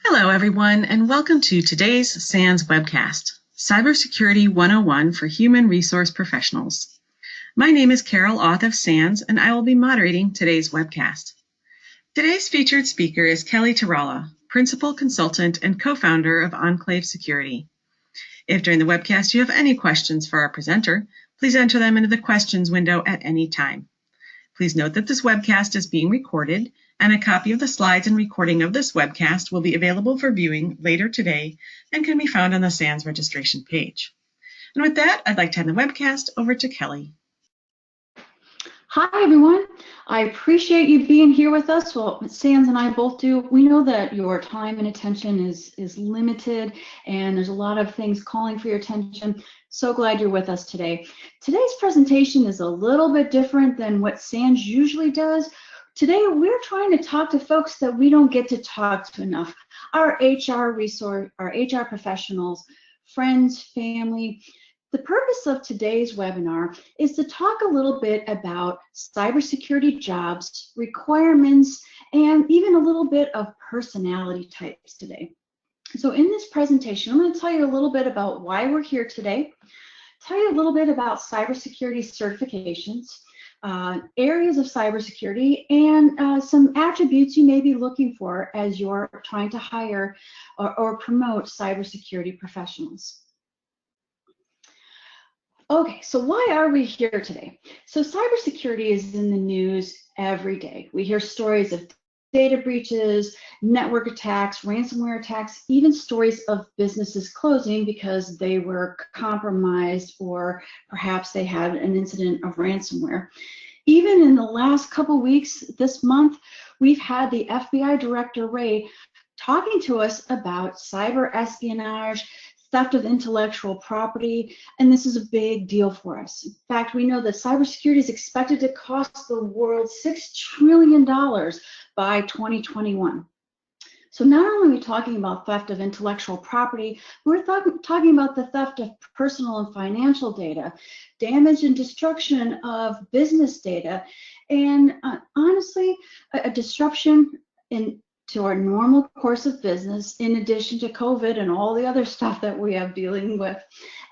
Hello, everyone, and welcome to today's SANS webcast, Cybersecurity 101 for Human Resource Professionals. My name is Carol Auth of SANS, and I will be moderating today's webcast. Today's featured speaker is Kelly Taralla, Principal Consultant and Co-founder of Enclave Security. If during the webcast you have any questions for our presenter, please enter them into the questions window at any time. Please note that this webcast is being recorded, and a copy of the slides and recording of this webcast will be available for viewing later today and can be found on the SANS registration page. And with that, I'd like to hand the webcast over to Kelly. Hi, everyone. I appreciate you being here with us. Well, SANS and I both do. We know that your time and attention is limited, and there's a lot of things calling for your attention. So glad you're with us today. Today's presentation is a little bit different than what SANS usually does. Today, we're trying to talk to folks that we don't get to talk to enough. Our HR resource, our HR professionals, friends, family. The purpose of today's webinar is to talk a little bit about cybersecurity jobs, requirements, and even a little bit of personality types today. So in this presentation, I'm going to tell you a little bit about why we're here today, tell you a little bit about cybersecurity certifications, areas of cybersecurity, and some attributes you may be looking for as you're trying to hire or promote cybersecurity professionals. Okay, so why are we here today? So cybersecurity is in the news every day. We hear stories of data breaches, network attacks, ransomware attacks, even stories of businesses closing because they were compromised or perhaps they had an incident of ransomware. Even in the last couple weeks, this month, we've had the FBI Director Ray talking to us about cyber espionage, theft of intellectual property, and this is a big deal for us. In fact, we know that cybersecurity is expected to cost the world $6 trillion by 2021. So not only are we talking about theft of intellectual property, we're talking about the theft of personal and financial data, damage and destruction of business data, and honestly, a disruption to our normal course of business, in addition to COVID and all the other stuff that we have dealing with,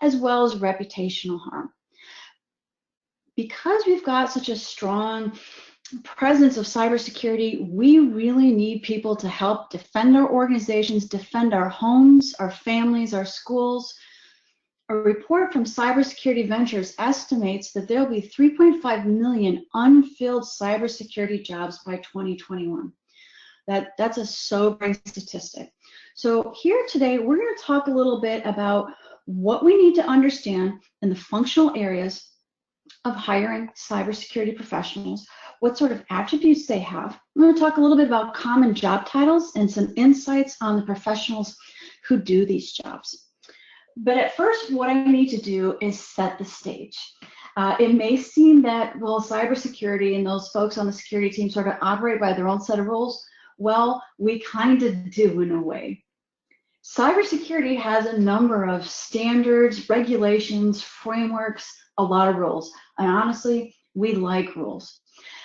as well as reputational harm. Because we've got such a strong presence of cybersecurity, we really need people to help defend our organizations, defend our homes, our families, our schools. A report from CyberSecurity Ventures estimates that there'll be 3.5 million unfilled cybersecurity jobs by 2021. That's a sobering statistic. So here today, we're going to talk a little bit about what we need to understand in the functional areas of hiring cybersecurity professionals, what sort of attributes they have. We're going to talk a little bit about common job titles and some insights on the professionals who do these jobs. But at first, what I need to do is set the stage. It may seem that, well, cybersecurity and those folks on the security team sort of operate by their own set of rules. Well, we kind of do in a way. Cybersecurity has a number of standards, regulations, frameworks, a lot of rules. And honestly, we like rules.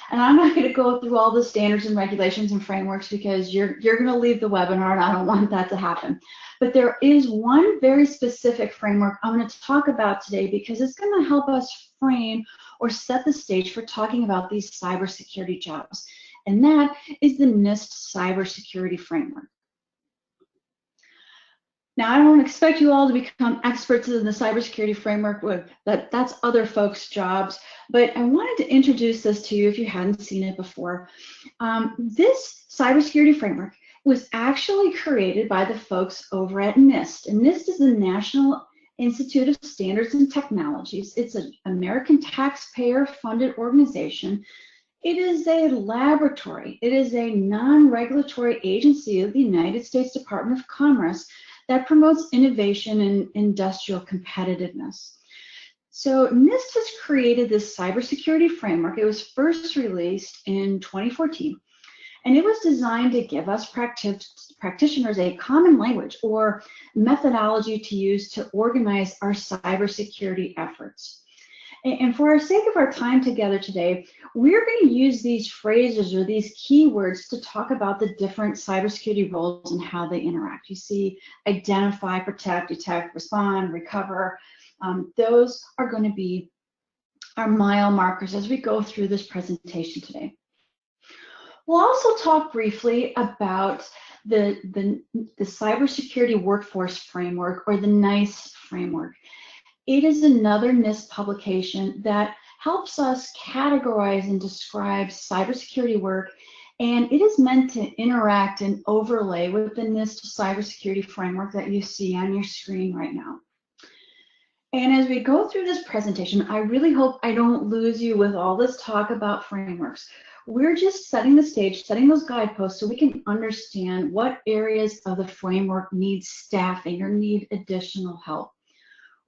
And I'm not going to go through all the standards and regulations and frameworks because you're going to leave the webinar and I don't want that to happen. But there is one very specific framework I'm going to talk about today because it's going to help us frame or set the stage for talking about these cybersecurity jobs. And that is the NIST Cybersecurity Framework. Now, I don't expect you all to become experts in the cybersecurity framework. That's other folks' jobs, but I wanted to introduce this to you if you hadn't seen it before. This cybersecurity framework was actually created by the folks over at NIST, and NIST is the National Institute of Standards and Technologies. It's an American taxpayer-funded organization. It is a laboratory. It is a non-regulatory agency of the United States Department of Commerce that promotes innovation and industrial competitiveness. So NIST has created this cybersecurity framework. It was first released in 2014, and it was designed to give us practitioners a common language or methodology to use to organize our cybersecurity efforts. And for our sake of our time together today, we're going to use these phrases or these keywords to talk about the different cybersecurity roles and how they interact. You see, identify, protect, detect, respond, recover. Those are going to be our mile markers as we go through this presentation today. We'll also talk briefly about the Cybersecurity Workforce Framework, or the NICE framework. It is another NIST publication that helps us categorize and describe cybersecurity work, and it is meant to interact and overlay with the NIST cybersecurity framework that you see on your screen right now. And as we go through this presentation, I really hope I don't lose you with all this talk about frameworks. We're just setting the stage, setting those guideposts so we can understand what areas of the framework need staffing or need additional help.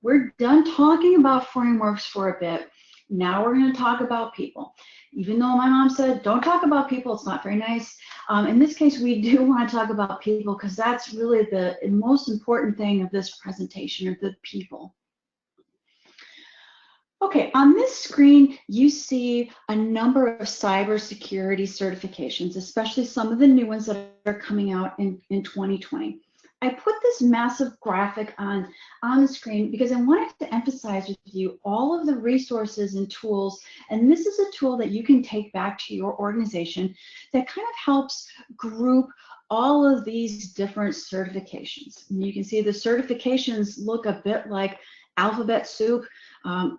We're done talking about frameworks for a bit. Now we're going to talk about people. Even though my mom said, don't talk about people, it's not very nice. In this case, we do want to talk about people because that's really the most important thing of this presentation, or the people. Okay, on this screen, you see a number of cybersecurity certifications, especially some of the new ones that are coming out in 2020. I put this massive graphic on the screen because I wanted to emphasize with you all of the resources and tools, and this is a tool that you can take back to your organization that kind of helps group all of these different certifications. And you can see the certifications look a bit like alphabet soup.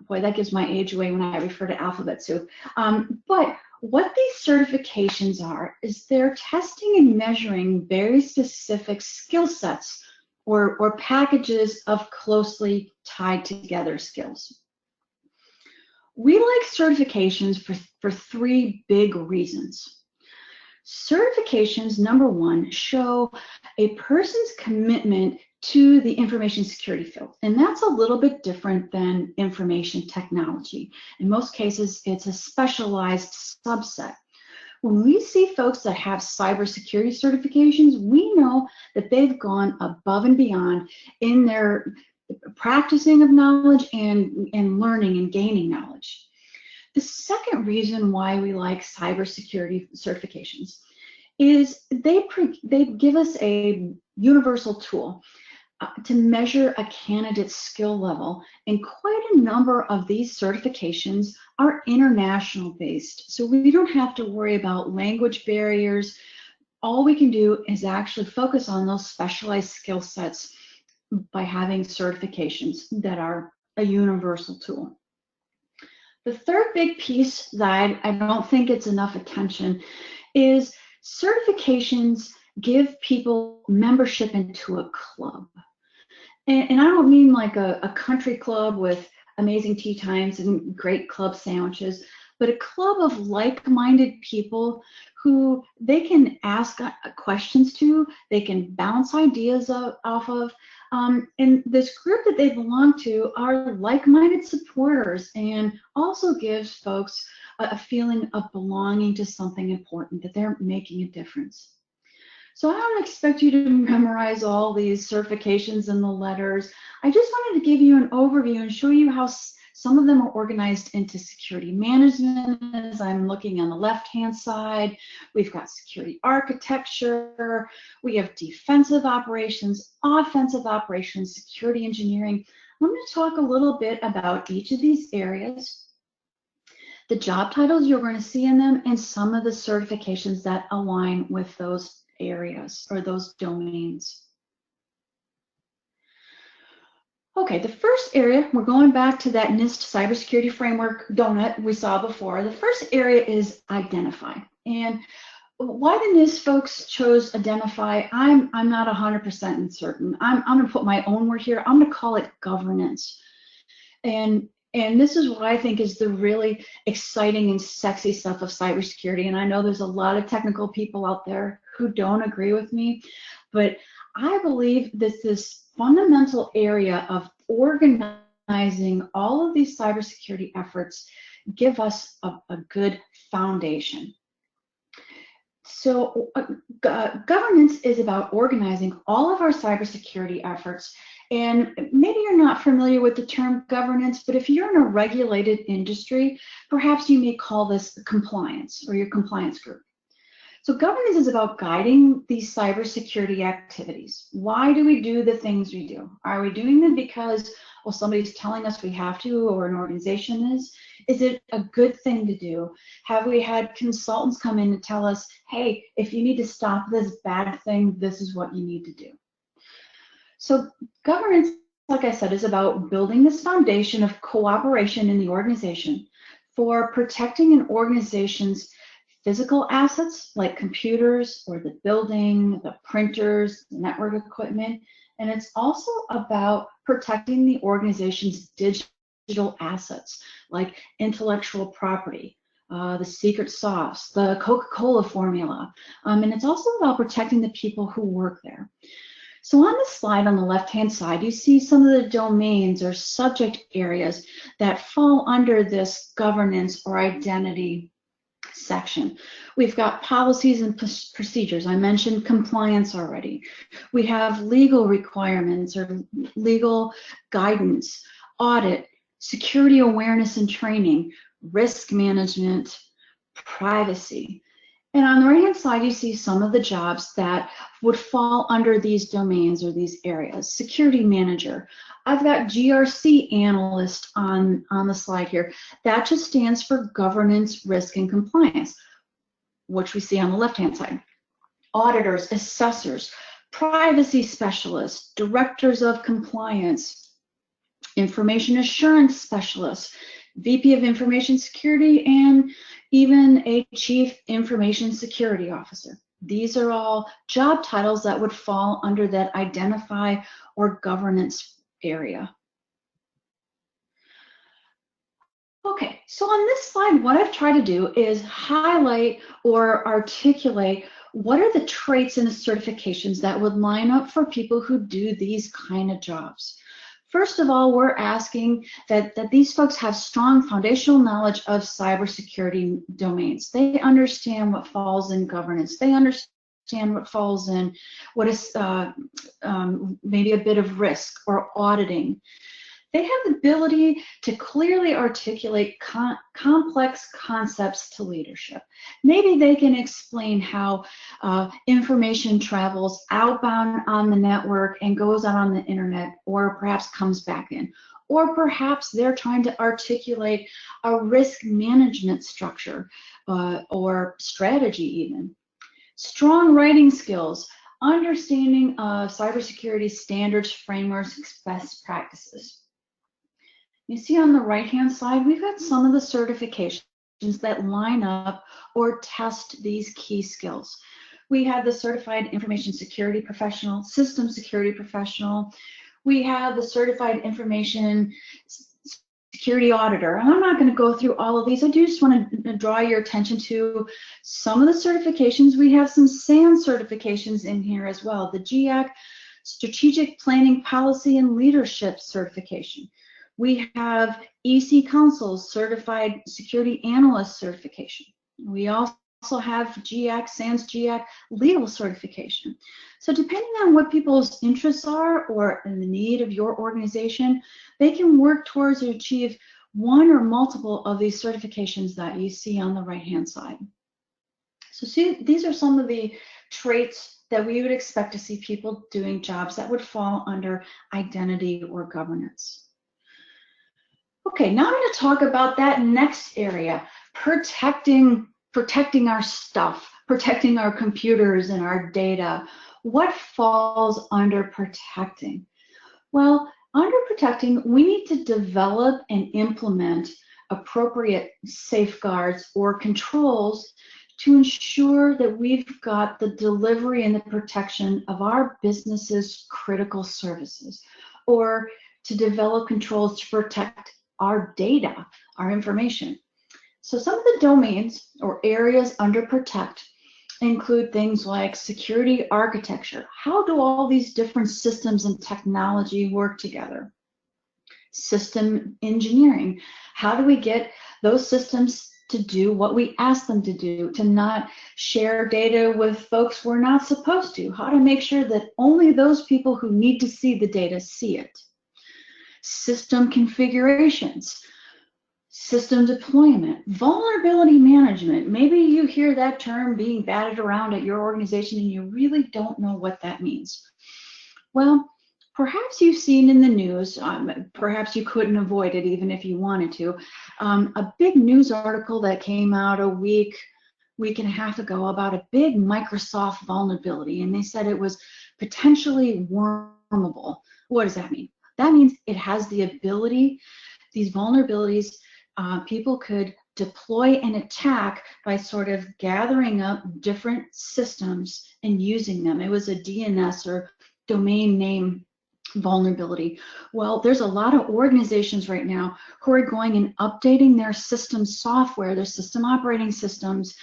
Boy, that gives my age away when I refer to alphabet soup. But what these certifications are is they're testing and measuring very specific skill sets or packages of closely tied together skills. We like certifications for three big reasons. Certifications, number one, show a person's commitment to the information security field. And that's a little bit different than information technology. In most cases, it's a specialized subset. When we see folks that have cybersecurity certifications, we know that they've gone above and beyond in their practicing of knowledge and learning and gaining knowledge. The second reason why we like cybersecurity certifications is they give us a universal tool to measure a candidate's skill level, and quite a number of these certifications are international based, so we don't have to worry about language barriers. All we can do is actually focus on those specialized skill sets by having certifications that are a universal tool. The third big piece that I don't think it's enough attention is certifications give people membership into a club. And I don't mean like a country club with amazing tea times and great club sandwiches, but a club of like-minded people who they can ask questions to, they can bounce ideas off of. And this group that they belong to are like-minded supporters, and also gives folks a feeling of belonging to something important, that they're making a difference. So I don't expect you to memorize all these certifications and the letters. I just wanted to give you an overview and show you how some of them are organized into security management. As I'm looking on the left-hand side, we've got security architecture, we have defensive operations, offensive operations, security engineering. I'm going to talk a little bit about each of these areas, the job titles you're going to see in them, and some of the certifications that align with those areas or those domains. Okay, the first area, we're going back to that NIST cybersecurity framework donut we saw before. The first area is identify. And why the NIST folks chose identify, I'm not 100% certain. I'm going to put my own word here. I'm going to call it governance. And this is what I think is the really exciting and sexy stuff of cybersecurity. And I know there's a lot of technical people out there who don't agree with me, but I believe that this fundamental area of organizing all of these cybersecurity efforts give us a good foundation. So governance is about organizing all of our cybersecurity efforts And maybe you're not familiar with the term governance, but if you're in a regulated industry, perhaps you may call this compliance or your compliance group. So governance is about guiding these cybersecurity activities. Why do we do the things we do? Are we doing them because, well, somebody's telling us we have to, or an organization is? Is it a good thing to do? Have we had consultants come in and tell us, hey, if you need to stop this bad thing, this is what you need to do? So governance, like I said, is about building this foundation of cooperation in the organization for protecting an organization's physical assets like computers or the building, the printers, the network equipment. And it's also about protecting the organization's digital assets like intellectual property, the secret sauce, the Coca-Cola formula. And it's also about protecting the people who work there. So on this slide on the left-hand side, you see some of the domains or subject areas that fall under this governance or identity section. We've got policies and procedures. I mentioned compliance already. We have legal requirements or legal guidance, audit, security awareness and training, risk management, privacy. And on the right-hand side, you see some of the jobs that would fall under these domains or these areas. Security manager. I've got GRC analyst on the slide here. That just stands for governance, risk, and compliance, which we see on the left-hand side. Auditors, assessors, privacy specialists, directors of compliance, information assurance specialists, VP of Information Security, and even a Chief Information Security Officer. These are all job titles that would fall under that identify or governance area. Okay, so on this slide, what I've tried to do is highlight or articulate what are the traits in the certifications that would line up for people who do these kind of jobs. First of all, we're asking that these folks have strong foundational knowledge of cybersecurity domains. They understand what falls in governance. They understand what falls in what is maybe a bit of risk or auditing. They have the ability to clearly articulate complex concepts to leadership. Maybe they can explain how information travels outbound on the network and goes out on the internet, or perhaps comes back in. Or perhaps they're trying to articulate a risk management structure or strategy even. Strong writing skills, understanding of cybersecurity standards, frameworks, best practices. You see on the right-hand side, we've got some of the certifications that line up or test these key skills. We have the Certified Information Security Professional, System Security Professional. We have the Certified Information Security Auditor. And I'm not going to go through all of these. I do just want to draw your attention to some of the certifications. We have some SANS certifications in here as well. The GIAC Strategic Planning Policy and Leadership Certification. We have EC Council's Certified Security Analyst Certification. We also have GIAC, SANS GIAC Legal Certification. So depending on what people's interests are or in the need of your organization, they can work towards or achieve one or multiple of these certifications that you see on the right-hand side. So see, these are some of the traits that we would expect to see people doing jobs that would fall under identity or governance. Okay, now I'm going to talk about that next area, protecting our stuff, protecting our computers and our data. What falls under protecting? Well, under protecting, we need to develop and implement appropriate safeguards or controls to ensure that we've got the delivery and the protection of our business's critical services, or to develop controls to protect our data, our information. So some of the domains or areas under protect include things like security architecture. How do all these different systems and technology work together? System engineering. How do we get those systems to do what we ask them to do, to not share data with folks we're not supposed to, how to make sure that only those people who need to see the data see it. System configurations, system deployment, vulnerability management. Maybe you hear that term being batted around at your organization and you really don't know what that means. Well, perhaps you've seen in the news, perhaps you couldn't avoid it even if you wanted to, a big news article that came out a week and a half ago about a big Microsoft vulnerability, and they said it was potentially wormable. What does that mean? That means it has the ability, these vulnerabilities, people could deploy an attack by sort of gathering up different systems and using them. It was a DNS or domain name vulnerability. Well, there's a lot of organizations right now who are going and updating their system software, their system operating systems,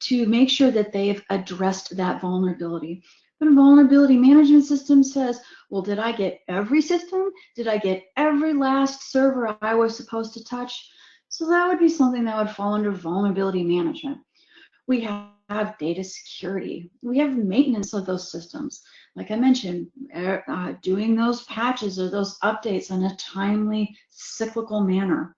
to make sure that they've addressed that vulnerability. But a vulnerability management system says, well, did I get every system? Did I get every last server I was supposed to touch? So that would be something that would fall under vulnerability management. We have data security. We have maintenance of those systems. Like I mentioned, doing those patches or those updates in a timely, cyclical manner.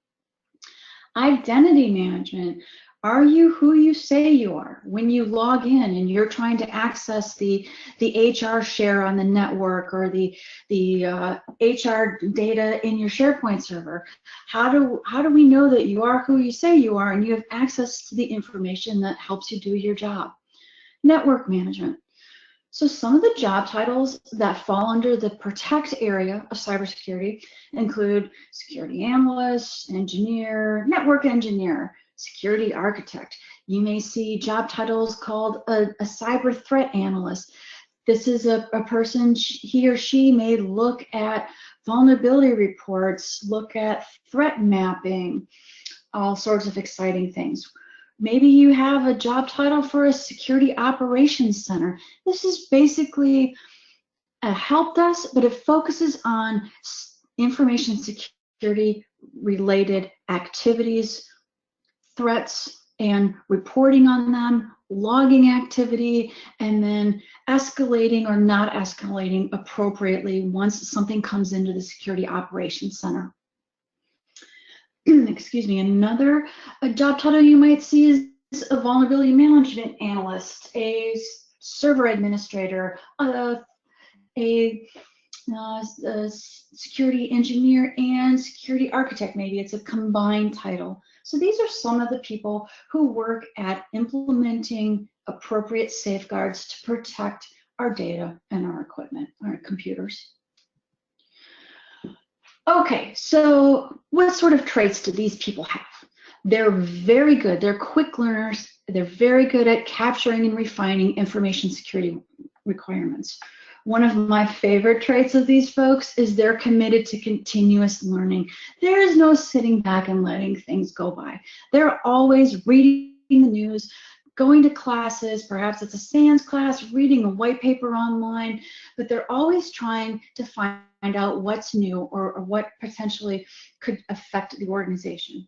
Identity management. Are you who you say you are? When you log in and you're trying to access the HR share on the network or the HR data in your SharePoint server, how do we know that you are who you say you are and you have access to the information that helps you do your job? Network management. So some of the job titles that fall under the protect area of cybersecurity include security analyst, engineer, network engineer, security architect. You may see job titles called a cyber threat analyst. This is a person, he or she may look at vulnerability reports, look at threat mapping, all sorts of exciting things. Maybe you have a job title for a security operations center. This is basically a help desk, but it focuses on information security related activities, threats, and reporting on them, logging activity, and then escalating or not escalating appropriately once something comes into the security operations center. Excuse me, another job title you might see is a vulnerability management analyst, a server administrator, a security engineer, and security architect. Maybe it's a combined title. So these are some of the people who work at implementing appropriate safeguards to protect our data and our equipment, our computers. Okay, so what sort of traits do these people have? They're very good, they're quick learners, they're very good at capturing and refining information security requirements. One of my favorite traits of these folks is they're committed to continuous learning. There is no sitting back and letting things go by. They're always reading the news, going to classes, perhaps it's a SANS class, reading a white paper online, but they're always trying to find out what's new or what potentially could affect the organization.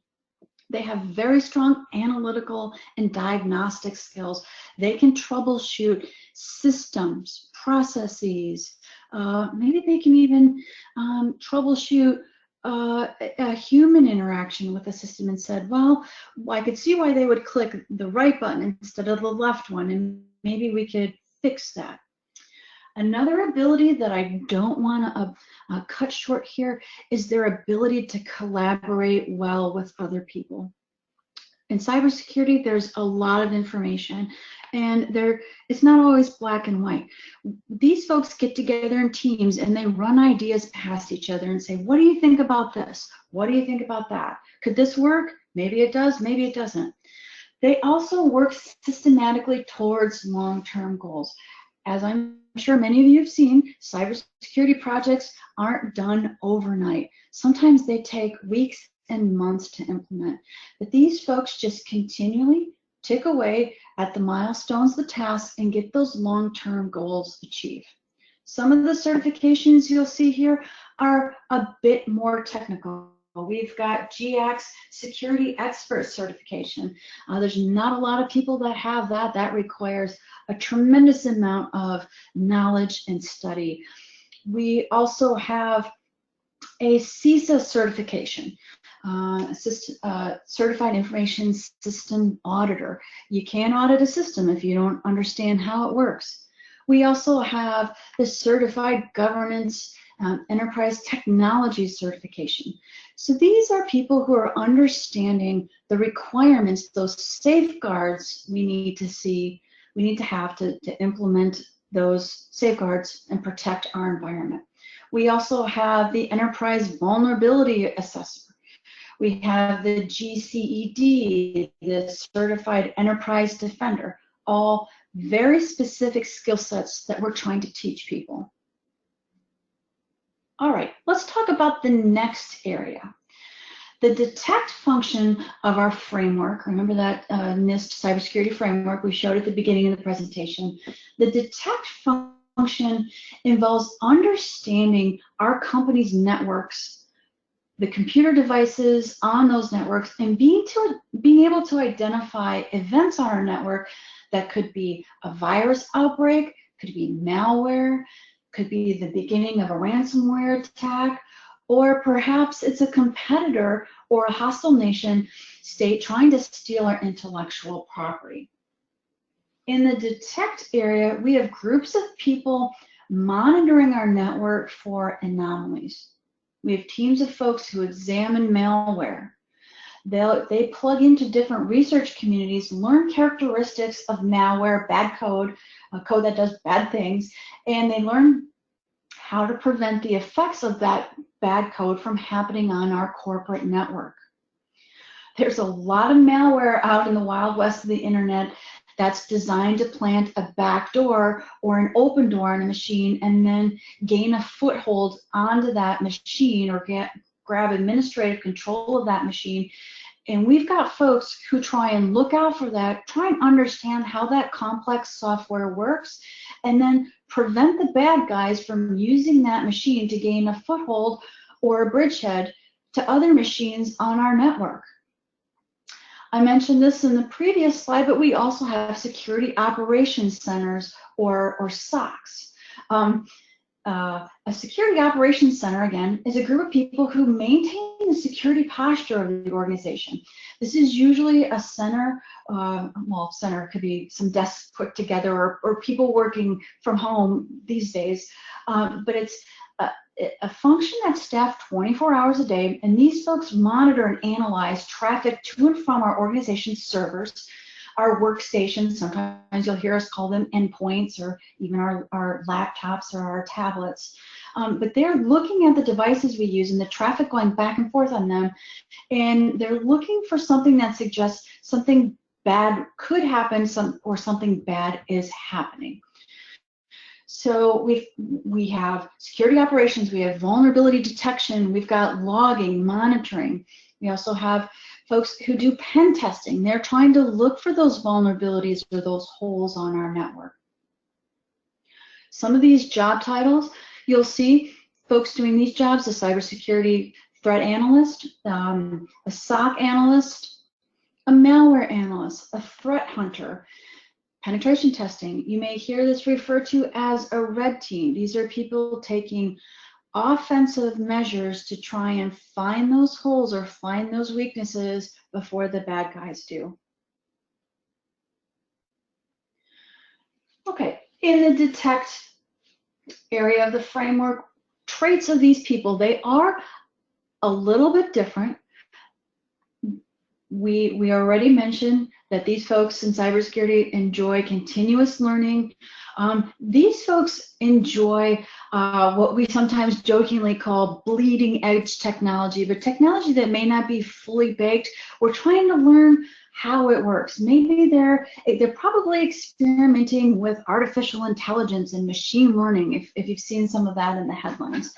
They have very strong analytical and diagnostic skills. They can troubleshoot systems, processes. Maybe they can even troubleshoot a human interaction with the system and said, well, I could see why they would click the right button instead of the left one, and maybe we could fix that. Another ability that I don't want to cut short here is their ability to collaborate well with other people. In cybersecurity, there's a lot of information, and it's not always black and white. These folks get together in teams and they run ideas past each other and say, what do you think about this? What do you think about that? Could this work? Maybe it does, maybe it doesn't. They also work systematically towards long-term goals. As I'm sure many of you have seen, cybersecurity projects aren't done overnight. Sometimes they take weeks and months to implement. But these folks just continually tick away at the milestones, the tasks, and get those long-term goals achieved. Some of the certifications you'll see here are a bit more technical. We've got GX Security Expert Certification. There's not a lot of people that have that. That requires a tremendous amount of knowledge and study. We also have a CISA certification, Certified Information System Auditor. You can't audit a system if you don't understand how it works. We also have the Certified Governance Enterprise Technology Certification. So these are people who are understanding the requirements, those safeguards we need to have to implement those safeguards and protect our environment. We also have the Enterprise Vulnerability Assessor. We have the GCED, the Certified Enterprise Defender, all very specific skill sets that we're trying to teach people. All right, let's talk about the next area. The detect function of our framework, remember that NIST cybersecurity framework we showed at the beginning of the presentation. The detect function involves understanding our company's networks, the computer devices on those networks, and being able to identify events on our network that could be a virus outbreak, could be malware, could be the beginning of a ransomware attack, or perhaps it's a competitor or a hostile nation state trying to steal our intellectual property. In the detect area, we have groups of people monitoring our network for anomalies. We have teams of folks who examine malware. They plug into different research communities, learn characteristics of malware, bad code, code that does bad things, and they learn how to prevent the effects of that bad code from happening on our corporate network. There's a lot of malware out in the Wild West of the internet that's designed to plant a backdoor or an open door on a machine and then gain a foothold onto that machine or grab administrative control of that machine. And we've got folks who try and look out for that, try and understand how that complex software works, and then prevent the bad guys from using that machine to gain a foothold or a bridgehead to other machines on our network. I mentioned this in the previous slide, but we also have security operations centers or SOCs. A security operations center, again, is a group of people who maintain the security posture of the organization. This is usually a center, well, center could be some desks put together or people working from home these days, but it's a function that's staffed 24 hours a day, and these folks monitor and analyze traffic to and from our organization's servers, our workstations. Sometimes you'll hear us call them endpoints, or even our laptops or our tablets. But they're looking at the devices we use and the traffic going back and forth on them, and they're looking for something that suggests something bad could happen, or something bad is happening. So we have security operations, we have vulnerability detection, we've got logging, monitoring. We also have folks who do pen testing. They're trying to look for those vulnerabilities or those holes on our network. Some of these job titles, you'll see folks doing these jobs: a cybersecurity threat analyst, a SOC analyst, a malware analyst, a threat hunter, penetration testing. You may hear this referred to as a red team. These are people taking offensive measures to try and find those holes or find those weaknesses before the bad guys do. Okay, in the detect area of the framework, traits of these people, they are a little bit different. We already mentioned that these folks in cybersecurity enjoy continuous learning. These folks enjoy what we sometimes jokingly call bleeding edge technology, but technology that may not be fully baked. We're trying to learn how it works. Maybe they're probably experimenting with artificial intelligence and machine learning, if you've seen some of that in the headlines.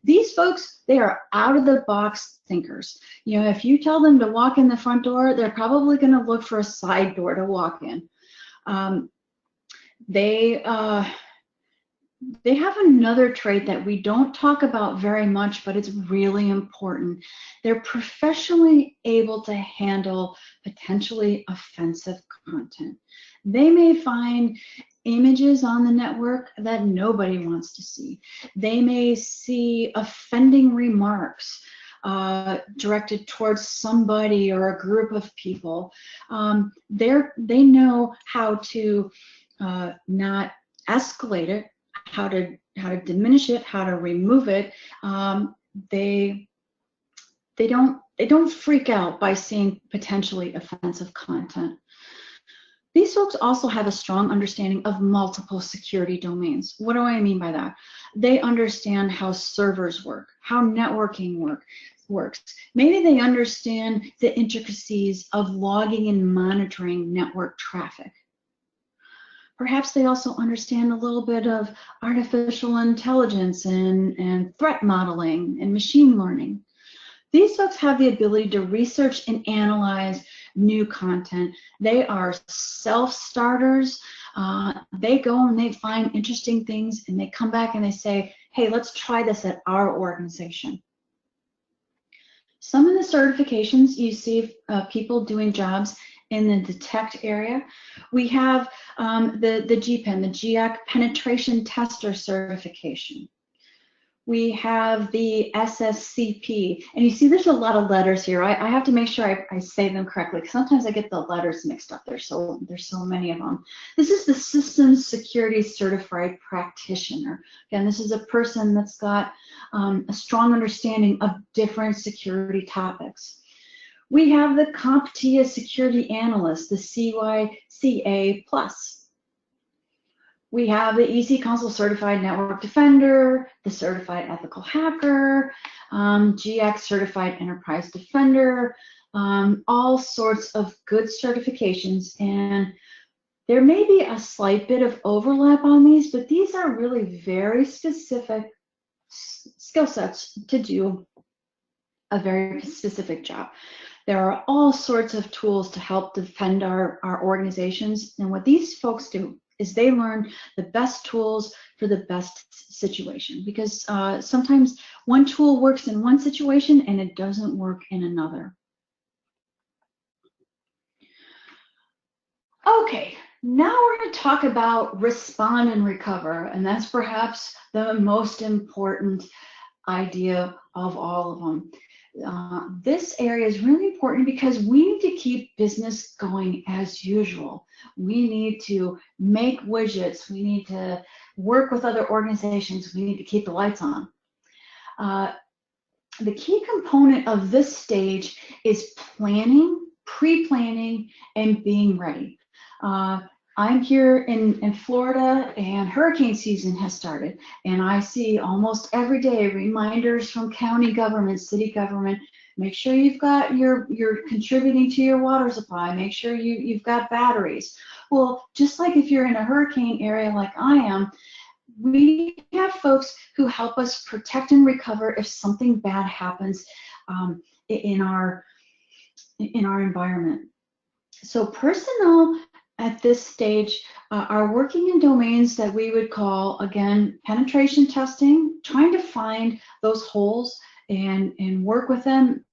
These folks, they are out of the box thinkers. You know, if you tell them to walk in the front door, they're probably going to look for a side door to walk in. They They have another trait that we don't talk about very much, but it's really important. They're professionally able to handle potentially offensive content. They may find images on the network that nobody wants to see. They may see offending remarks directed towards somebody or a group of people. They know how to not escalate it, how to diminish it, how to remove it. They don't freak out by seeing potentially offensive content. These folks also have a strong understanding of multiple security domains. What do I mean by that? They understand how servers work, how networking works. Maybe they understand the intricacies of logging and monitoring network traffic. Perhaps they also understand a little bit of artificial intelligence and threat modeling and machine learning. These folks have the ability to research and analyze new content. They are self-starters. They go and they find interesting things and they come back and they say, hey, let's try this at our organization. Some of the certifications you see people doing jobs in the detect area. We have the GPEN, the GIAC Penetration Tester Certification. We have the SSCP, and you see there's a lot of letters here. I have to make sure I say them correctly, because sometimes I get the letters mixed up. There's so many of them. This is the Systems Security Certified Practitioner. Again, this is a person that's got a strong understanding of different security topics. We have the CompTIA Security Analyst, the CYCA+. We have the EC Council Certified Network Defender, the Certified Ethical Hacker, GX Certified Enterprise Defender, all sorts of good certifications. And there may be a slight bit of overlap on these, but these are really very specific skill sets to do a very specific job. There are all sorts of tools to help defend our organizations. And what these folks do is they learn the best tools for the best situation, because sometimes one tool works in one situation and it doesn't work in another. Okay, now we're going to talk about respond and recover, and that's perhaps the most important idea of all of them. This area is really important because we need to keep business going as usual. We need to make widgets. We need to work with other organizations. We need to keep the lights on. The key component of this stage is planning, pre-planning, and being ready. I'm here in Florida, and hurricane season has started, and I see almost every day reminders from county government, city government. Make sure you're contributing to your water supply. Make sure you've got batteries. Well, just like if you're in a hurricane area like I am, we have folks who help us protect and recover if something bad happens in our environment. So personnel at this stage are working in domains that we would call, again, penetration testing, trying to find those holes and work with them,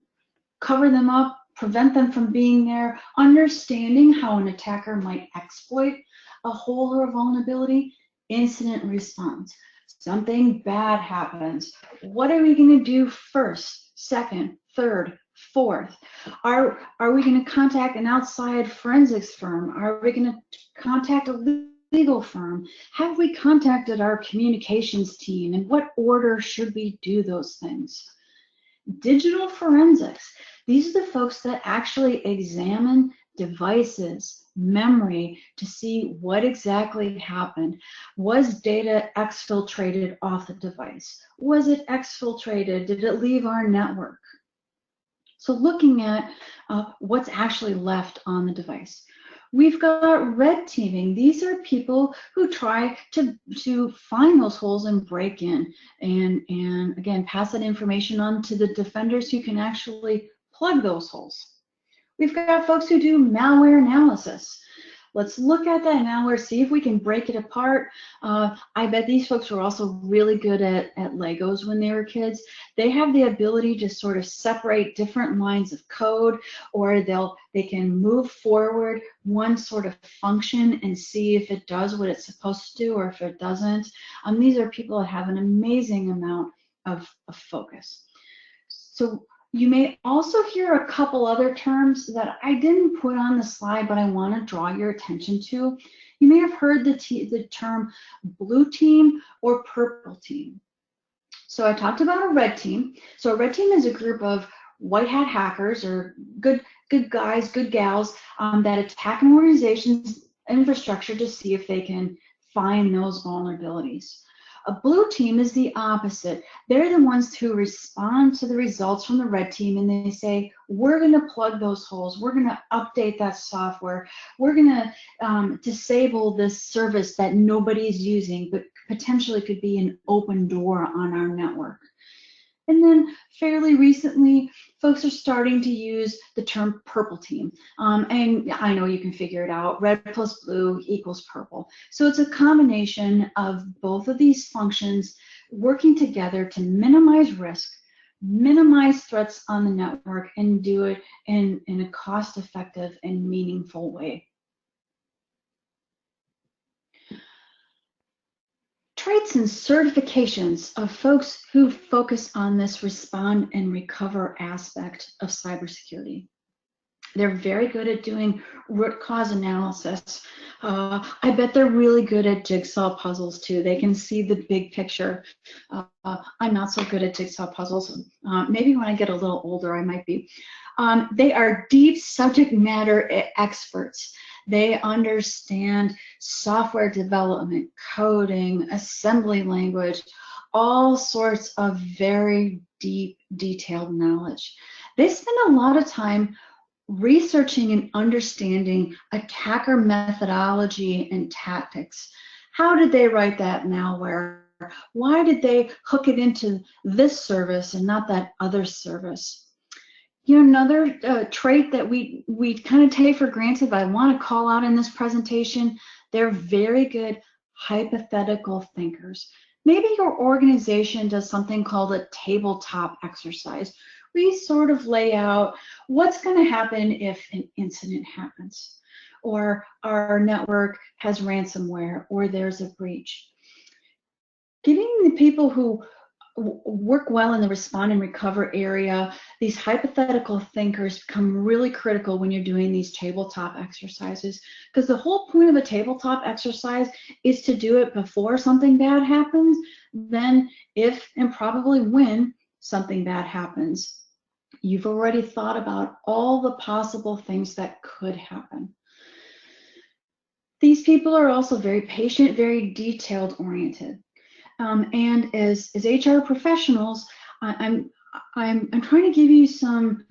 cover them up, prevent them from being there, understanding how an attacker might exploit a hole or a vulnerability, incident response. Something bad happens. What are we going to do first, second, third, fourth? Are we going to contact an outside forensics firm? Are we going to contact a legal firm? Have we contacted our communications team? In what order should we do those things? Digital forensics. These are the folks that actually examine devices, memory, to see what exactly happened. Was data exfiltrated off the device? Was it exfiltrated? Did it leave our network? So looking at what's actually left on the device. We've got red teaming. These are people who try to find those holes and break in and again, pass that information on to the defenders who can actually plug those holes. We've got folks who do malware analysis. Let's look at that malware, see if we can break it apart. I bet these folks were also really good at Legos when they were kids. They have the ability to sort of separate different lines of code, or they can move forward one sort of function and see if it does what it's supposed to do or if it doesn't. These are people that have an amazing amount of focus. So you may also hear a couple other terms that I didn't put on the slide, but I want to draw your attention to. You may have heard the term blue team or purple team. So I talked about a red team. So a red team is a group of white hat hackers or good guys, good gals that attack an organization's infrastructure to see if they can find those vulnerabilities. A blue team is the opposite. They're the ones who respond to the results from the red team, and they say, we're going to plug those holes. We're going to update that software. We're going to disable this service that nobody's using, but potentially could be an open door on our network. And then fairly recently, folks are starting to use the term purple team. And I know you can figure it out. Red plus blue equals purple. So it's a combination of both of these functions working together to minimize risk, minimize threats on the network, and do it in a cost-effective and meaningful way. Traits and certifications of folks who focus on this respond and recover aspect of cybersecurity. They're very good at doing root cause analysis. I bet they're really good at jigsaw puzzles too. They can see the big picture. I'm not so good at jigsaw puzzles. Maybe when I get a little older, I might be. They are deep subject matter experts. They understand software development, coding, assembly language, all sorts of very deep, detailed knowledge. They spend a lot of time researching and understanding attacker methodology and tactics. How did they write that malware? Why did they hook it into this service and not that other service? You know, another trait that we kind of take for granted, but I want to call out in this presentation, they're very good hypothetical thinkers. Maybe your organization does something called a tabletop exercise. We sort of lay out what's going to happen if an incident happens, or our network has ransomware, or there's a breach. Giving the people who work well in the respond and recover area, these hypothetical thinkers become really critical when you're doing these tabletop exercises, because the whole point of a tabletop exercise is to do it before something bad happens, then if and probably when something bad happens, you've already thought about all the possible things that could happen. These people are also very patient, very detailed oriented. And as HR professionals, I'm trying to give you some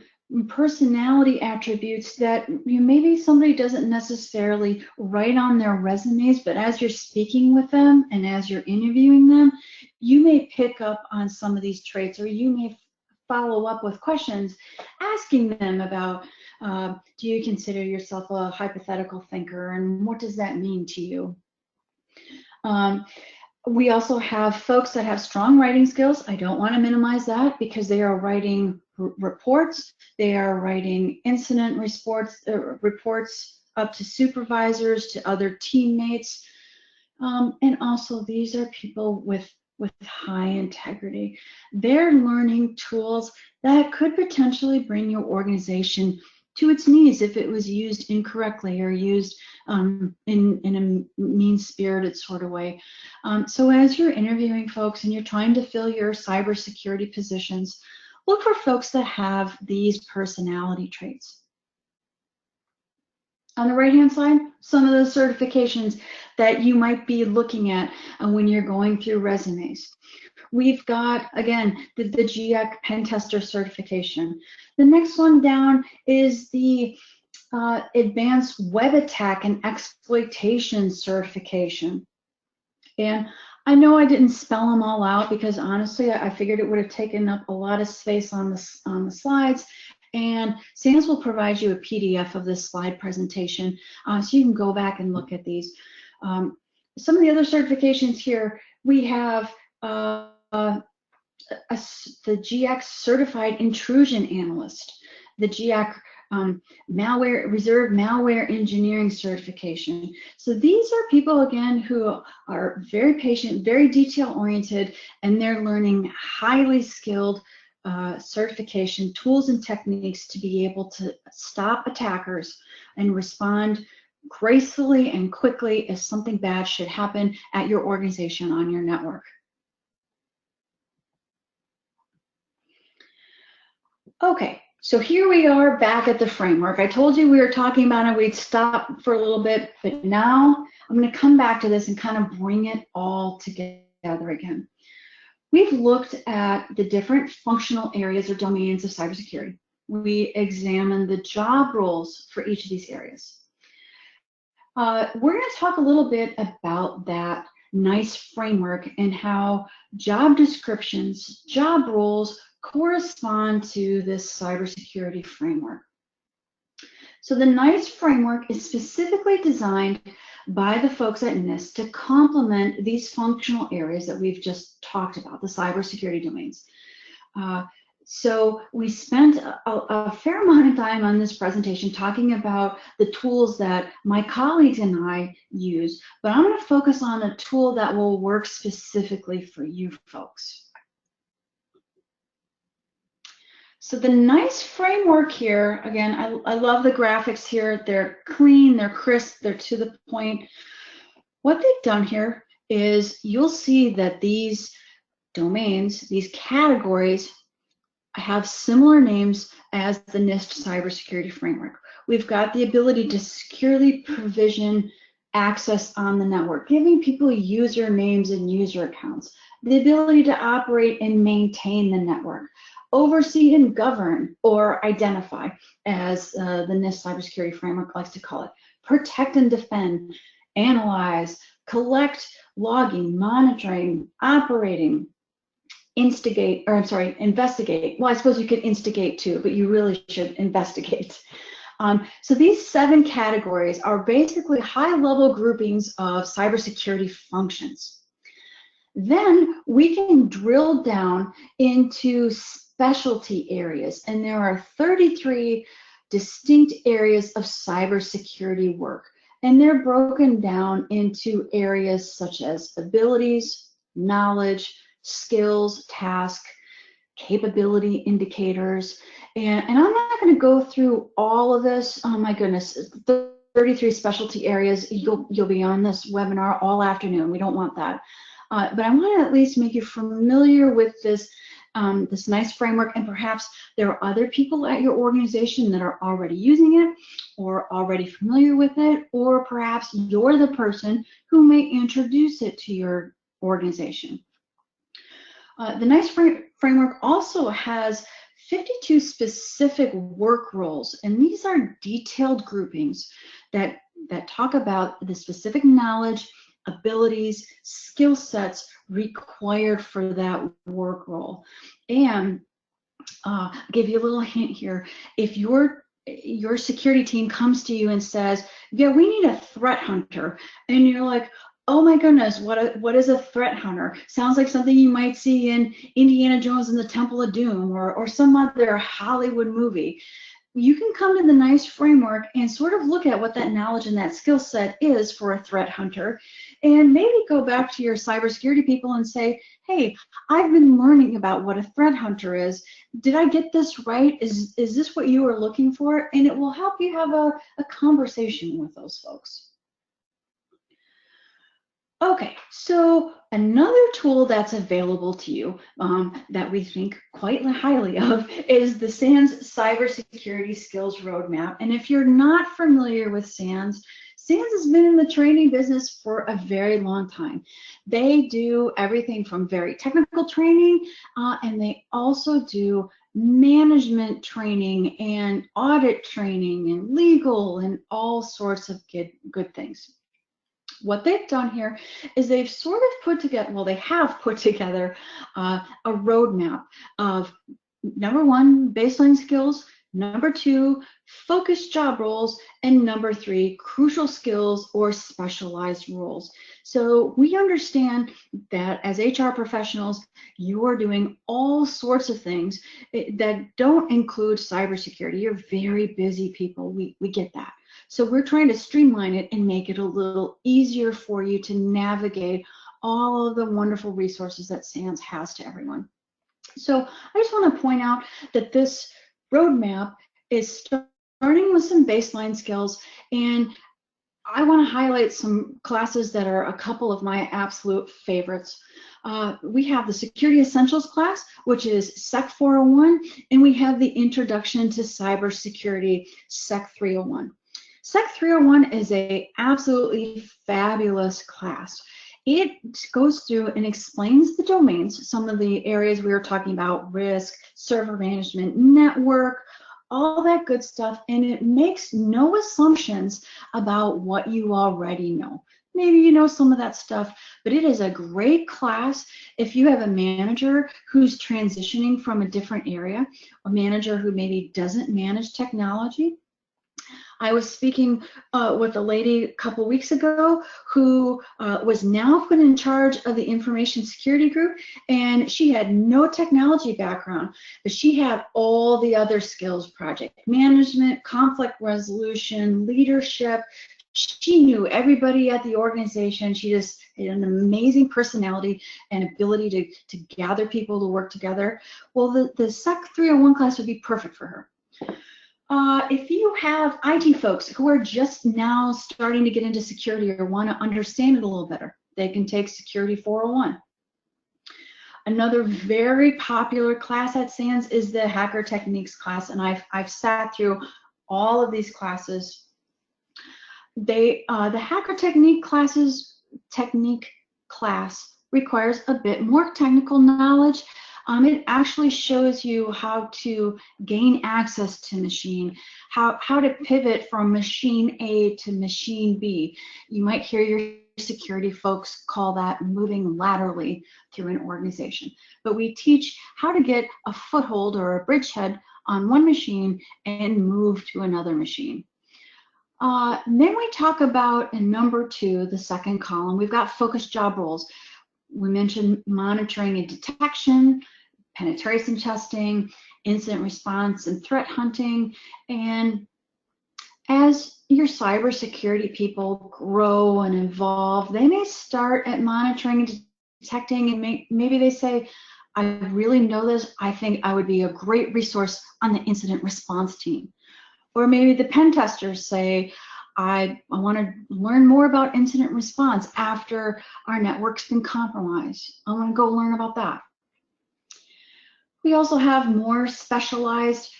personality attributes that maybe somebody doesn't necessarily write on their resumes, but as you're speaking with them and as you're interviewing them, you may pick up on some of these traits, or you may follow up with questions asking them about, do you consider yourself a hypothetical thinker, and what does that mean to you? We also have folks that have strong writing skills. I don't want to minimize that, because they are writing reports, they are writing incident reports up to supervisors, to other teammates, and also these are people with high integrity. They're learning tools that could potentially bring your organization to its knees if it was used incorrectly or used in a mean-spirited sort of way. So as you're interviewing folks and you're trying to fill your cybersecurity positions, look for folks that have these personality traits. On the right-hand side, some of the certifications that you might be looking at when you're going through resumes. We've got, again, the GIAC Pen Tester certification. The next one down is the Advanced Web Attack and Exploitation certification. And I know I didn't spell them all out, because honestly, I figured it would have taken up a lot of space on the slides, And SANS will provide you a PDF of this slide presentation, so you can go back and look at these. Some of the other certifications here, we have the GX Certified Intrusion Analyst, the GX Reserve Malware Engineering Certification. So these are people, again, who are very patient, very detail-oriented, and they're learning highly skilled certification tools and techniques to be able to stop attackers and respond gracefully and quickly if something bad should happen at your organization on your network. Okay, so here we are back at the framework. I told you we were talking about it, we'd stop for a little bit, but now I'm going to come back to this and kind of bring it all together again. We've looked at the different functional areas or domains of cybersecurity. We examined the job roles for each of these areas. We're going to talk a little bit about that nice framework and how job descriptions, job roles correspond to this cybersecurity framework. So the NICE framework is specifically designed by the folks at NIST to complement these functional areas that we've just talked about, the cybersecurity domains. So we spent a fair amount of time on this presentation talking about the tools that my colleagues and I use, but I'm going to focus on a tool that will work specifically for you folks. So the NICE framework here, again, I love the graphics here. They're clean, they're crisp, they're to the point. What they've done here is you'll see that these domains, these categories, have similar names as the NIST cybersecurity framework. We've got the ability to securely provision access on the network, giving people usernames and user accounts, the ability to operate and maintain the network, oversee and govern or identify, as the NIST cybersecurity framework likes to call it, protect and defend, analyze, collect, logging, monitoring, operating, investigate. Well, I suppose you could instigate too, but you really should investigate. So these 7 categories are basically high-level groupings of cybersecurity functions. Then we can drill down into specialty areas, and there are 33 distinct areas of cybersecurity work, and they're broken down into areas such as abilities, knowledge, skills, task, capability indicators, and I'm not going to go through all of this. Oh my goodness, 33 specialty areas. You'll be on this webinar all afternoon. We don't want that. But I want to at least make you familiar with this this NICE framework, and perhaps there are other people at your organization that are already using it or already familiar with it, or perhaps you're the person who may introduce it to your organization. The NICE framework also has 52 specific work roles, and these are detailed groupings that talk about the specific knowledge, abilities, skill sets required for that work role. And I'll give you a little hint here. If your security team comes to you and says, yeah, we need a threat hunter, and you're like, oh my goodness, what is a threat hunter? Sounds like something you might see in Indiana Jones and the Temple of Doom or some other Hollywood movie. You can come to the NICE framework and sort of look at what that knowledge and that skill set is for a threat hunter, and maybe go back to your cybersecurity people and say, hey, I've been learning about what a threat hunter is. Did I get this right? Is this what you were looking for? And it will help you have a conversation with those folks. Okay, so another tool that's available to you that we think quite highly of is the SANS Cybersecurity Skills Roadmap. And if you're not familiar with SANS, SANS has been in the training business for a very long time. They do everything from very technical training, and they also do management training and audit training and legal and all sorts of good things. What they've done here is they've sort of put together, well, they have put together a roadmap of, number one, baseline skills, Number 2, focused job roles. And number 3, crucial skills or specialized roles. So we understand that as HR professionals, you are doing all sorts of things that don't include cybersecurity. You're very busy people. We get that. So we're trying to streamline it and make it a little easier for you to navigate all of the wonderful resources that SANS has to everyone. So I just want to point out that this roadmap is starting with some baseline skills, and I want to highlight some classes that are a couple of my absolute favorites. We have the Security Essentials class, which is SEC 401, and we have the Introduction to Cybersecurity, SEC 301. SEC 301 is a absolutely fabulous class. It goes through and explains the domains, some of the areas we were talking about, risk, server management, network, all that good stuff, and it makes no assumptions about what you already know. Maybe you know some of that stuff, but it is a great class if you have a manager who's transitioning from a different area, a manager who maybe doesn't manage technology. I was speaking with a lady a couple weeks ago who was now put in charge of the information security group, and she had no technology background, but she had all the other skills: project management, conflict resolution, leadership. She knew everybody at the organization. She just had an amazing personality and ability to gather people to work together. Well, the SEC 301 class would be perfect for her. If you have IT folks who are just now starting to get into security or want to understand it a little better, they can take Security 401. Another very popular class at SANS is the Hacker Techniques class, and I've sat through all of these classes. The Hacker Technique class requires a bit more technical knowledge. It actually shows you how to gain access to machine, how to pivot from machine A to machine B. You might hear your security folks call that moving laterally through an organization. But we teach how to get a foothold or a bridgehead on one machine and move to another machine. Then we talk about, in number 2, the second column, we've got focused job roles. We mentioned monitoring and detection, penetration testing, incident response, and threat hunting. And as your cybersecurity people grow and evolve, they may start at monitoring and detecting, and maybe they say, I really know this. I think I would be a great resource on the incident response team. Or maybe the pen testers say, I want to learn more about incident response after our network's been compromised. I want to go learn about that. We also have more specialized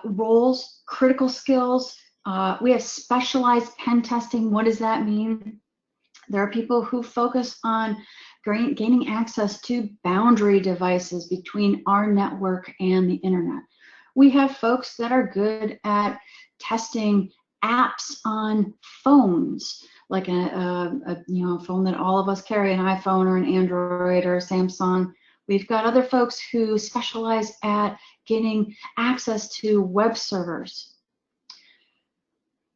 roles, critical skills. We have specialized pen testing. What does that mean? There are people who focus on gaining access to boundary devices between our network and the internet. We have folks that are good at testing apps on phones, like a phone that all of us carry, an iPhone or an Android or a Samsung. We've got other folks who specialize at getting access to web servers.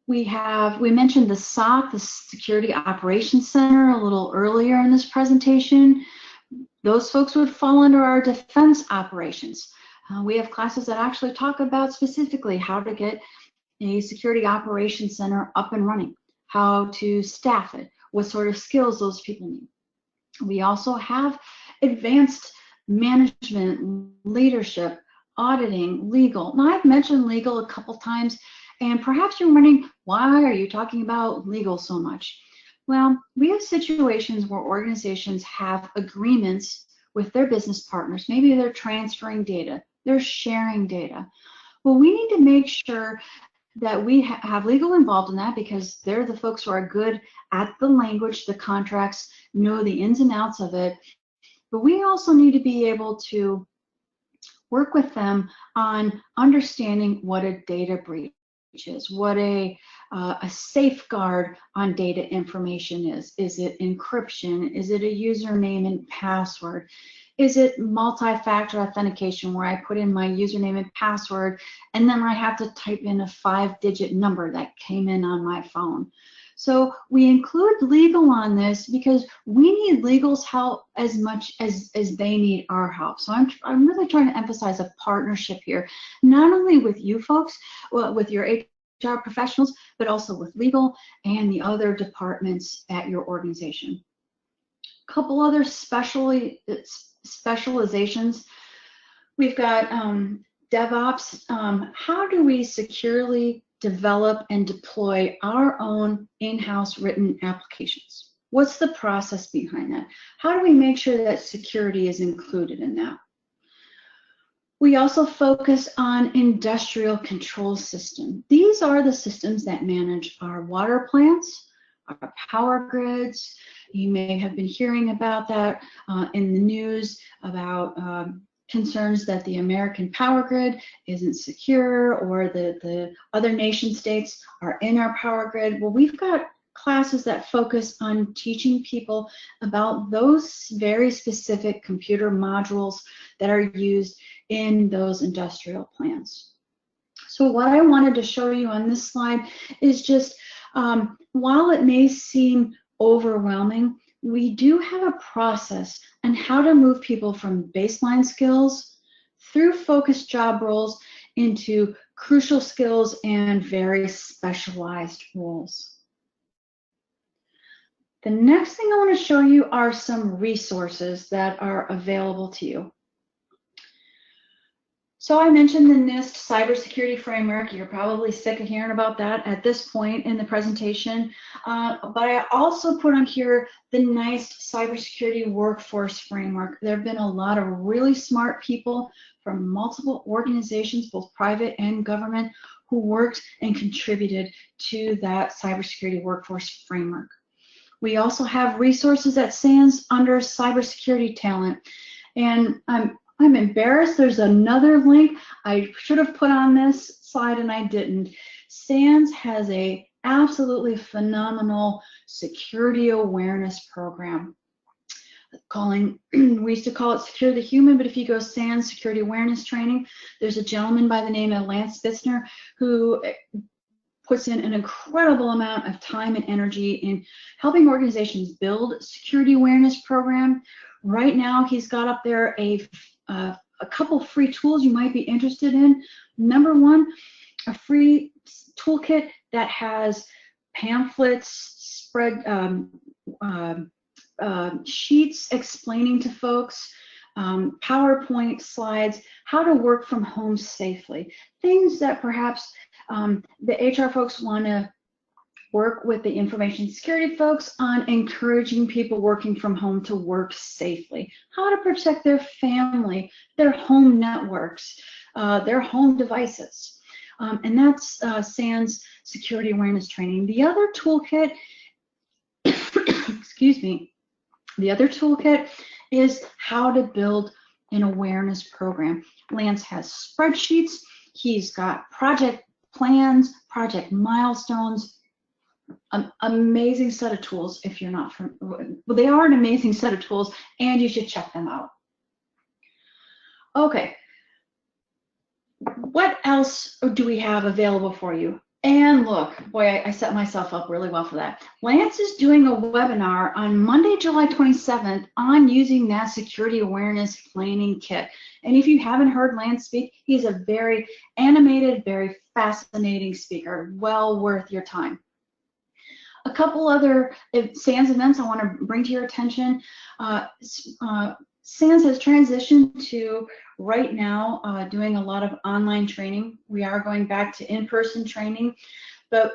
We mentioned the SOC, the Security Operations Center, a little earlier in this presentation. Those folks would fall under our defense operations. We have classes that actually talk about specifically how to get a security operations center up and running, how to staff it, what sort of skills those people need. We also have advanced management, leadership, auditing, legal. Now, I've mentioned legal a couple times, and perhaps you're wondering, why are you talking about legal so much? Well, we have situations where organizations have agreements with their business partners. Maybe they're transferring data, they're sharing data. Well, we need to make sure that we have legal involved in that, because they're the folks who are good at the language, the contracts, know the ins and outs of it. But we also need to be able to work with them on understanding what a data breach is, what a safeguard on data information is. Is it encryption? Is it a username and password? Is it multi-factor authentication where I put in my username and password and then I have to type in a 5-digit number that came in on my phone? So we include legal on this because we need legal's help as much as they need our help. So I'm really trying to emphasize a partnership here, not only with you folks, well, with your HR professionals, but also with legal and the other departments at your organization. A couple other specializations. We've got DevOps. How do we securely develop and deploy our own in-house written applications? What's the process behind that? How do we make sure that security is included in that? We also focus on industrial control system. These are the systems that manage our water plants, our power grids. You may have been hearing about that in the news about concerns that the American power grid isn't secure, or the other nation states are in our power grid. Well, we've got classes that focus on teaching people about those very specific computer modules that are used in those industrial plants. So what I wanted to show you on this slide is just, while it may seem overwhelming, we do have a process on how to move people from baseline skills through focused job roles into crucial skills and very specialized roles. The next thing I want to show you are some resources that are available to you. So I mentioned the NIST cybersecurity framework. You're probably sick of hearing about that at this point in the presentation. But I also put on here the NIST cybersecurity workforce framework. There have been a lot of really smart people from multiple organizations, both private and government, who worked and contributed to that cybersecurity workforce framework. We also have resources at SANS under cybersecurity talent. And I'm embarrassed, there's another link I should have put on this slide and I didn't. SANS has a absolutely phenomenal security awareness program. We used to call it Secure the Human, but if you go SANS Security Awareness Training, there's a gentleman by the name of Lance Spitzner who puts in an incredible amount of time and energy in helping organizations build security awareness program. Right now, he's got up there a couple free tools you might be interested in. Number one, a free toolkit that has pamphlets, spread sheets explaining to folks, PowerPoint slides, how to work from home safely. Things that perhaps the HR folks want to work with the information security folks on encouraging people working from home to work safely, how to protect their family, their home networks, their home devices. And that's SANS Security Awareness Training. The other toolkit, excuse me, the other toolkit is how to build an awareness program. Lance has spreadsheets. He's got project plans, project milestones, an amazing set of tools. If you're not from, well, they are an amazing set of tools and you should check them out. Okay, what else do we have available for you? And look, boy, I set myself up really well for that. Lance is doing a webinar on Monday, July 27th on using that security awareness planning kit. And if you haven't heard Lance speak, he's a very animated, very fascinating speaker, well worth your time. A couple other SANS events I want to bring to your attention. SANS has transitioned to right now doing a lot of online training. We are going back to in-person training, but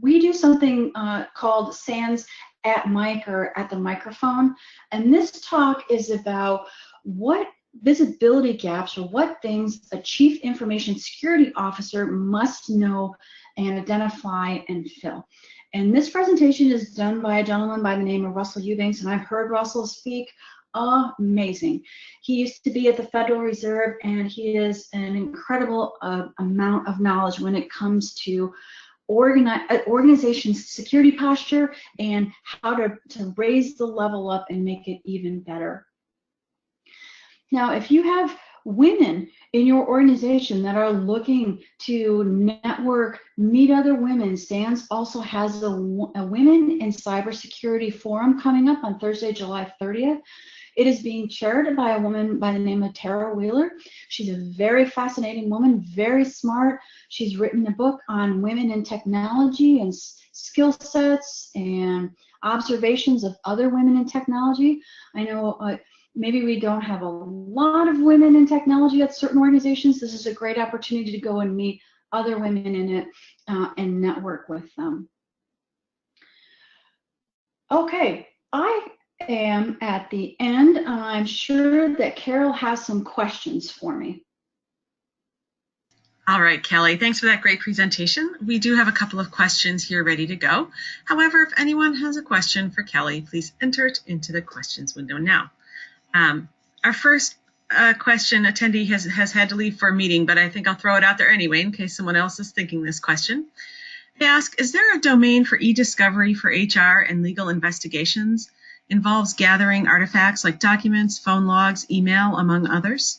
we do something called SANS at mic or at the microphone. And this talk is about what visibility gaps or what things a chief information security officer must know and identify and fill. And this presentation is done by a gentleman by the name of Russell Eubanks, and I've heard Russell speak. Amazing. He used to be at the Federal Reserve, and he is an incredible amount of knowledge when it comes to organization's security posture and how to raise the level up and make it even better. Now, if you have women in your organization that are looking to network, meet other women, SANS also has a Women in Cybersecurity Forum coming up on Thursday, July 30th. It is being chaired by a woman by the name of Tara Wheeler. She's a very fascinating woman, very smart. She's written a book on women in technology and skill sets and observations of other women in technology. I know maybe we don't have a lot of women in technology at certain organizations. This is a great opportunity to go and meet other women in it and network with them. Okay, I am at the end. I'm sure that Carol has some questions for me. All right, Kelly, thanks for that great presentation. We do have a couple of questions here ready to go. However, if anyone has a question for Kelly, please enter it into the questions window now. Our first question attendee has had to leave for a meeting, but I think I'll throw it out there anyway in case someone else is thinking this question. They ask, is there a domain for e-discovery for HR and legal investigations? Involves gathering artifacts like documents, phone logs, email, among others?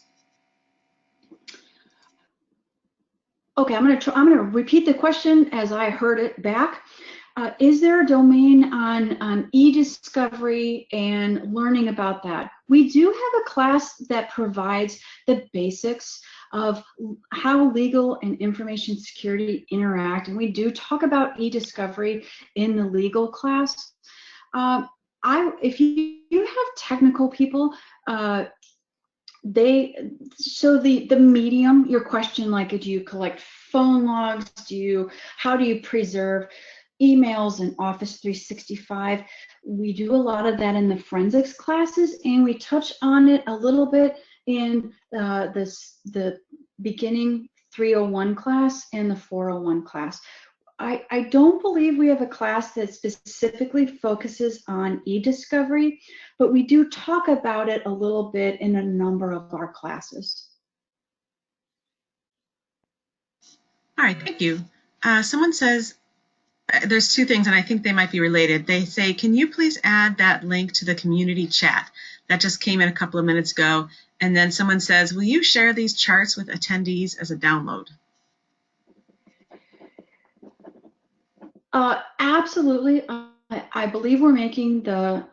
Okay, I'm gonna repeat the question as I heard it back. Is there a domain on e-discovery and learning about that? We do have a class that provides the basics of how legal and information security interact, and we do talk about e-discovery in the legal class. If you have technical people, the medium, your question, like, do you collect phone logs? How do you preserve emails in Office 365? We do a lot of that in the forensics classes, and we touch on it a little bit in the beginning 301 class and the 401 class. I don't believe we have a class that specifically focuses on e-discovery, but we do talk about it a little bit in a number of our classes. All right, thank you. Someone says, there's two things, and I think they might be related. They say, can you please add that link to the community chat? That just came in a couple of minutes ago. And then someone says, will you share these charts with attendees as a download? Absolutely. I believe we're making the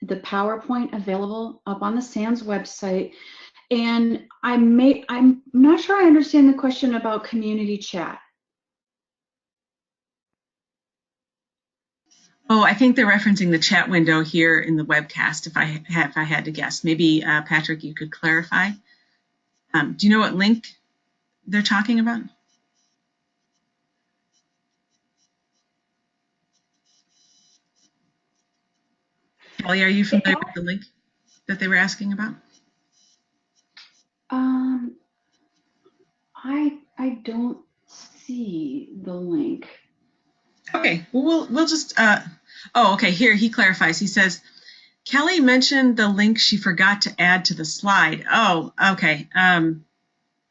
PowerPoint available up on the SANS website. And I'm not sure I understand the question about community chat. Oh, I think they're referencing the chat window here in the webcast, if I had to guess. Maybe, Patrick, you could clarify. Do you know what link they're talking about? Kelly, are you familiar with the link that they were asking about? I don't see the link. Okay, well, we'll just, oh, okay, here he clarifies. He says, Kelly mentioned the link she forgot to add to the slide. Oh, okay. Are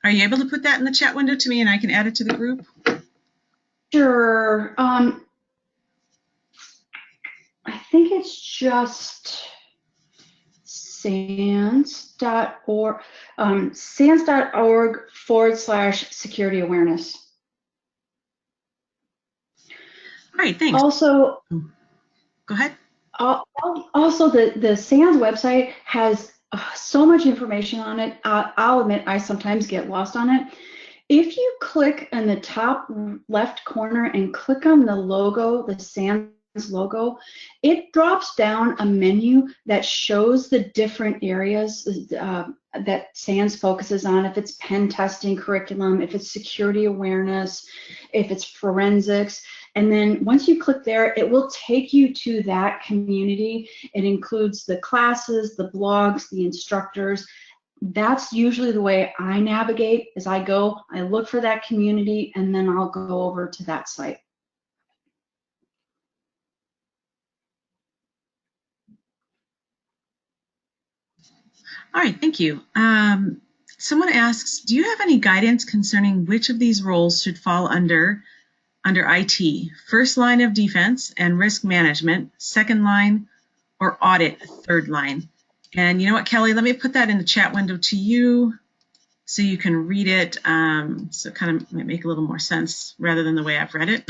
you able to put that in the chat window to me and I can add it to the group? Sure. I think it's just SANS.org, SANS.org/security awareness. All right, thanks. Also, go ahead. Also, the SANS website has so much information on it. I'll admit I sometimes get lost on it. If you click in the top left corner and click on the logo, the SANS logo, it drops down a menu that shows the different areas that SANS focuses on. If it's pen testing curriculum, if it's security awareness, if it's forensics. And then once you click there, it will take you to that community. It includes the classes, the blogs, the instructors. That's usually the way I navigate. As I go, I look for that community, and then I'll go over to that site. All right, thank you. Someone asks, do you have any guidance concerning which of these roles should fall under IT? First line of defense and risk management, second line, or audit, third line? And you know what, Kelly, let me put that in the chat window to you so you can read it. So it kind of might make a little more sense rather than the way I've read it.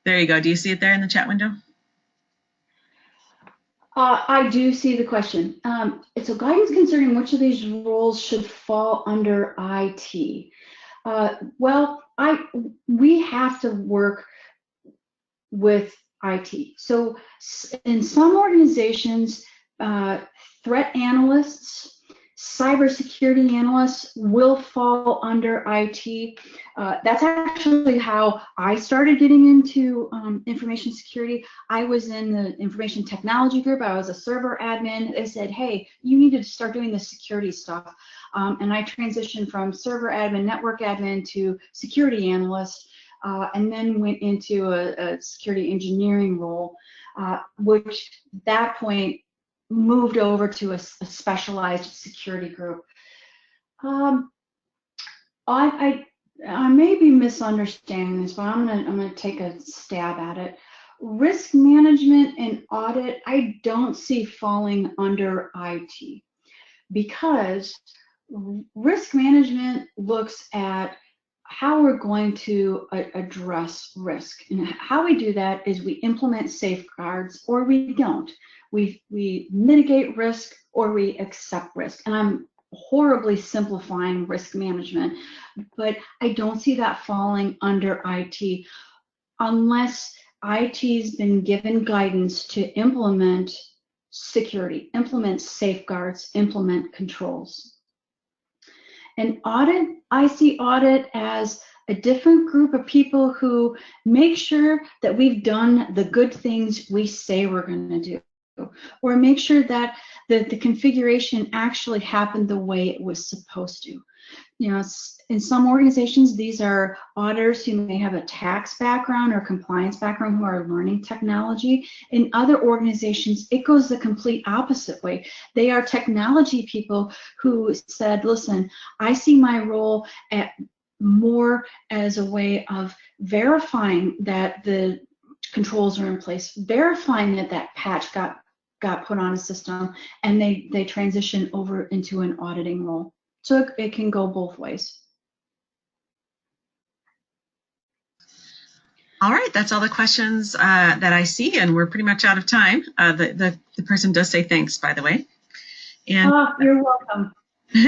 There you go. Do you see it there in the chat window? I do see the question. So guidance concerning which of these roles should fall under IT. Well, we have to work with IT. So in some organizations, threat analysts, cybersecurity analysts will fall under IT. That's actually how I started getting into information security. I was in the information technology group. I was a server admin. They said, hey, you need to start doing the security stuff. And I transitioned from server admin, network admin to security analyst. And then went into a security engineering role, which at that point moved over to a specialized security group. I may be misunderstanding this, but I'm gonna take a stab at it. Risk management and audit, I don't see falling under IT, because risk management looks at how we're going to address risk. And how we do that is we implement safeguards or we don't. We mitigate risk or we accept risk. And I'm horribly simplifying risk management, but I don't see that falling under IT unless IT's been given guidance to implement security, implement safeguards, implement controls. And audit, I see audit as a different group of people who make sure that we've done the good things we say we're going to do, or make sure that the configuration actually happened the way it was supposed to. You know, in some organizations, these are auditors who may have a tax background or compliance background who are learning technology. In other organizations, it goes the complete opposite way. They are technology people who said, listen, I see my role more as a way of verifying that the controls are in place, verifying that that patch got put on a system, and they transition over into an auditing role. So it can go both ways. All right, that's all the questions that I see, and we're pretty much out of time. The person does say thanks, by the way. And you're welcome.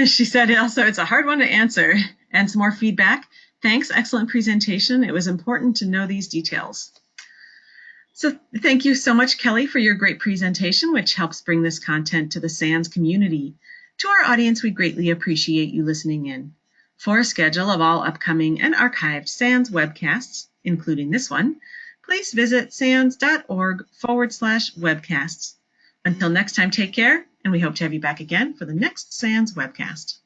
She said also it's a hard one to answer, and some more feedback. Thanks, excellent presentation. It was important to know these details. So thank you so much, Kelly, for your great presentation, which helps bring this content to the SANS community. To our audience, we greatly appreciate you listening in. For a schedule of all upcoming and archived SANS webcasts, including this one, please visit sans.org/webcasts. Until next time, take care, and we hope to have you back again for the next SANS webcast.